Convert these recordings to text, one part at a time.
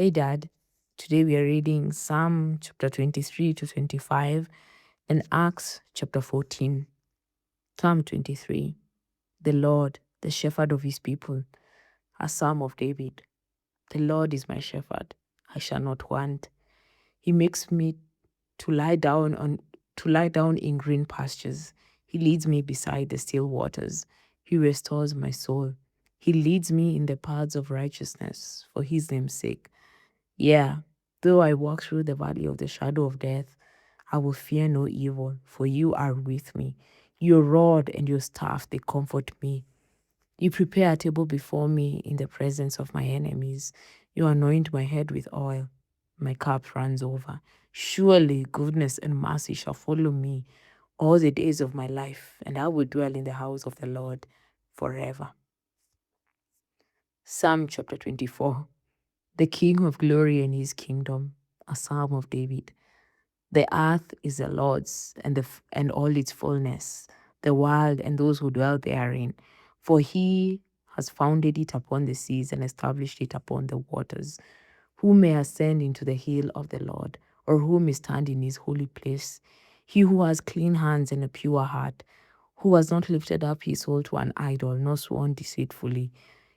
Hey Dad, today we are reading Psalm chapter 23 to 25 and Acts chapter 14. Psalm 23. The Lord, the shepherd of his people, a psalm of David. The Lord is my shepherd, I shall not want. He makes me to lie down in green pastures. He leads me beside the still waters. He restores my soul. He leads me in the paths of righteousness for his name's sake. Yeah, though I walk through the valley of the shadow of death, I will fear no evil, for you are with me. Your rod and your staff, they comfort me. You prepare a table before me in the presence of my enemies. You anoint my head with oil. My cup runs over. Surely goodness and mercy shall follow me all the days of my life, and I will dwell in the house of the Lord forever. Psalm chapter 24. The King of glory and his kingdom, a psalm of David. The earth is the Lord's and all its fullness, the world and those who dwell therein. For he has founded it upon the seas and established it upon the waters. Who may ascend into the hill of the Lord, or who may stand in his holy place? He who has clean hands and a pure heart, who has not lifted up his soul to an idol, nor sworn deceitfully.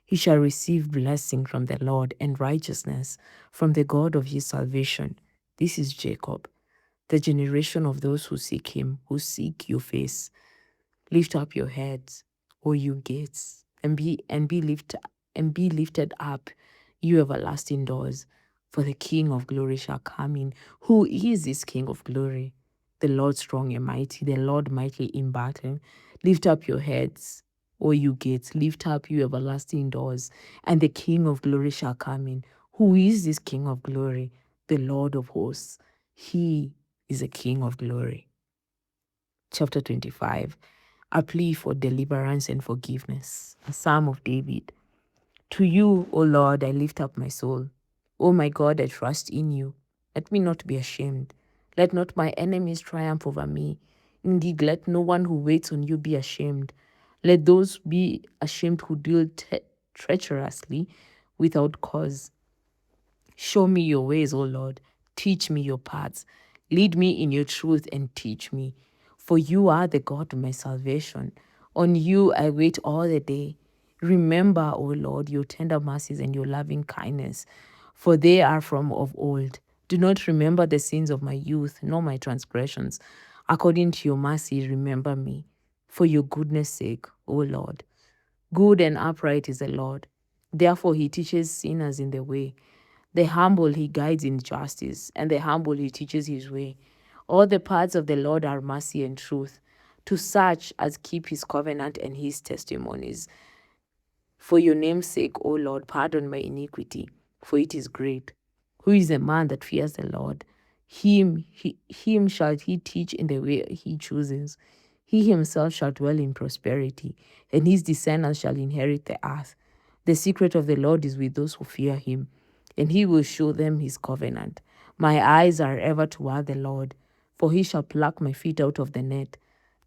He shall receive blessing from the Lord and righteousness from the God of his salvation. This is Jacob, the generation of those who seek him, who seek your face. Lift up your heads, O you gates, and be lifted up, you everlasting doors, for the King of glory shall come in. Who is this King of glory? The Lord strong and mighty, the Lord mighty in battle. Lift up your heads, O you gates, lift up, you everlasting doors, and the King of glory shall come in. Who is this King of glory? The Lord of hosts. He is a King of glory. Chapter 25. A plea for deliverance and forgiveness. A psalm of David. To you, O Lord, I lift up my soul. O my God, I trust in you. Let me not be ashamed. Let not my enemies triumph over me. Indeed, let no one who waits on you be ashamed. Let those be ashamed who deal treacherously without cause. Show me your ways, O Lord. Teach me your paths. Lead me in your truth and teach me. For you are the God of my salvation. On you I wait all the day. Remember, O Lord, your tender mercies and your loving kindness, for they are from of old. Do not remember the sins of my youth, nor my transgressions. According to your mercy, remember me. For your goodness' sake, O Lord. Good and upright is the Lord. Therefore he teaches sinners in the way. The humble he guides in justice, and the humble he teaches his way. All the paths of the Lord are mercy and truth, to such as keep his covenant and his testimonies. For your name's sake, O Lord, pardon my iniquity, for it is great. Who is the man that fears the Lord? Him shall he teach in the way he chooses. He himself shall dwell in prosperity, and his descendants shall inherit the earth. The secret of the Lord is with those who fear him, and he will show them his covenant. My eyes are ever toward the Lord, for he shall pluck my feet out of the net.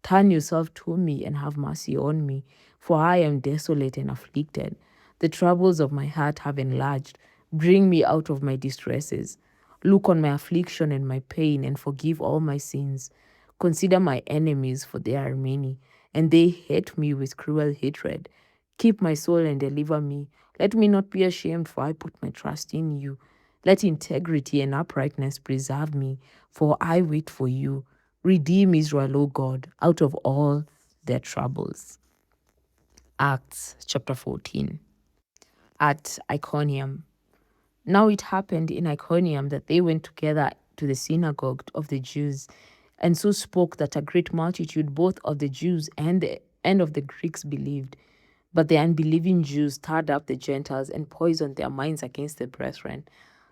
Turn yourself to me and have mercy on me, for I am desolate and afflicted. The troubles of my heart have enlarged. Bring me out of my distresses. Look on my affliction and my pain, and forgive all my sins. Consider my enemies, for they are many, and they hate me with cruel hatred. Keep my soul and deliver me. Let me not be ashamed, for I put my trust in you. Let integrity and uprightness preserve me, for I wait for you. Redeem Israel, O God, out of all their troubles. Acts chapter 14. At Iconium. Now it happened in Iconium that they went together to the synagogue of the Jews, and so spoke that a great multitude both of the Jews and of the Greeks believed. But the unbelieving Jews stirred up the Gentiles and poisoned their minds against the brethren.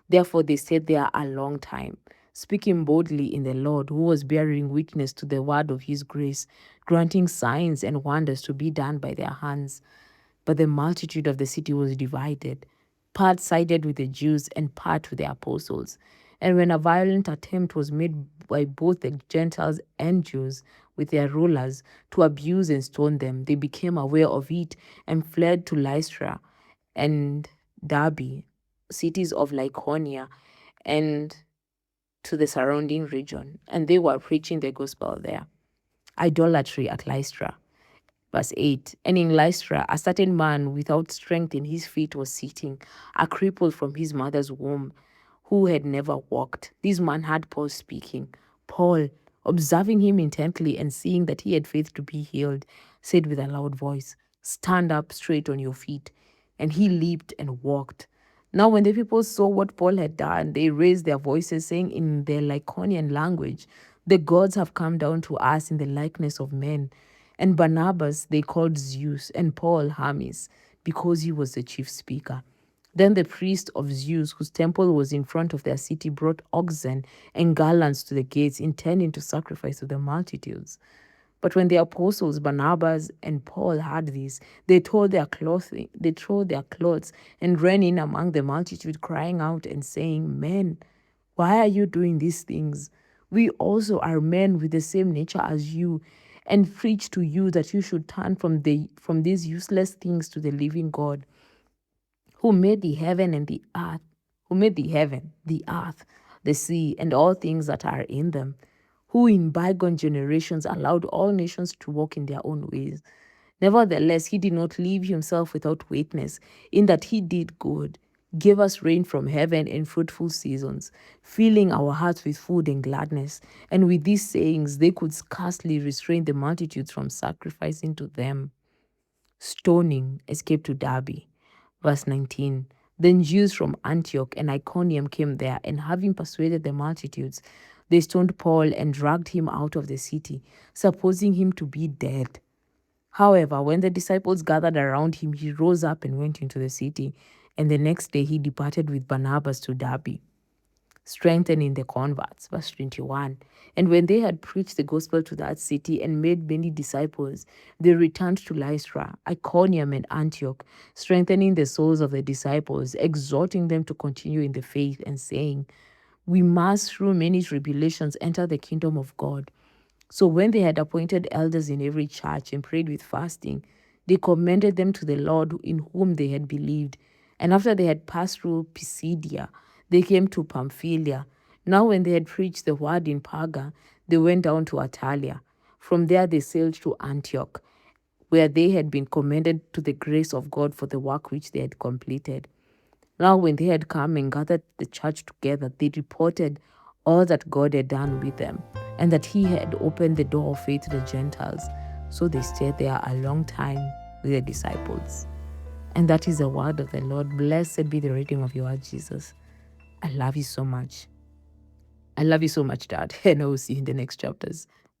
Therefore they stayed there a long time, speaking boldly in the Lord, who was bearing witness to the word of his grace, granting signs and wonders to be done by their hands. But the multitude of the city was divided. Part sided with the Jews and part with the apostles. And when a violent attempt was made by both the Gentiles and Jews with their rulers to abuse and stone them, they became aware of it and fled to Lystra and Derbe cities of Lycaonia and to the surrounding region, and they were preaching the gospel there. Idolatry at Lystra. Verse 8. And in Lystra, a certain man without strength in his feet was sitting, a cripple from his mother's womb, who had never walked. This man heard Paul speaking. Paul, observing him intently and seeing that he had faith to be healed, said with a loud voice, "Stand up straight on your feet." And he leaped and walked. Now, when the people saw what Paul had done, they raised their voices, saying in their Lycaonian language, "The gods have come down to us in the likeness of men." And Barnabas they called Zeus, and Paul Hermes, because he was the chief speaker. Then the priest of Zeus, whose temple was in front of their city, brought oxen and garlands to the gates, intending to sacrifice to the multitudes. But when the apostles Barnabas and Paul heard this, they tore their clothes and ran in among the multitude, crying out and saying, "Men, why are you doing these things? We also are men with the same nature as you, and preach to you that you should turn from these useless things to the living God, who made the heaven and the earth, the sea, and all things that are in them, who in bygone generations allowed all nations to walk in their own ways. Nevertheless, he did not leave himself without witness, in that he did good, gave us rain from heaven and fruitful seasons, filling our hearts with food and gladness. And with these sayings, they could scarcely restrain the multitudes from sacrificing to them. Stoning escaped to Derbe. Verse 19. Then Jews from Antioch and Iconium came there, and having persuaded the multitudes, they stoned Paul and dragged him out of the city, supposing him to be dead. However, when the disciples gathered around him, he rose up and went into the city, and the next day he departed with Barnabas to Derbe, strengthening the converts. Verse 21. And when they had preached the gospel to that city and made many disciples, they returned to Lystra, Iconium, and Antioch, strengthening the souls of the disciples, exhorting them to continue in the faith, and saying, "We must, through many tribulations, enter the kingdom of God." So when they had appointed elders in every church and prayed with fasting, they commended them to the Lord in whom they had believed. And after they had passed through Pisidia, they came to Pamphylia. Now when they had preached the word in Perga, they went down to Atalia. From there they sailed to Antioch, where they had been commended to the grace of God for the work which they had completed. Now when they had come and gathered the church together, they reported all that God had done with them, and that he had opened the door of faith to the Gentiles. So they stayed there a long time with the disciples. And that is the word of the Lord. Blessed be the reading of your word, Jesus. I love you so much. I love you so much, Dad. And I will see you in the next chapters.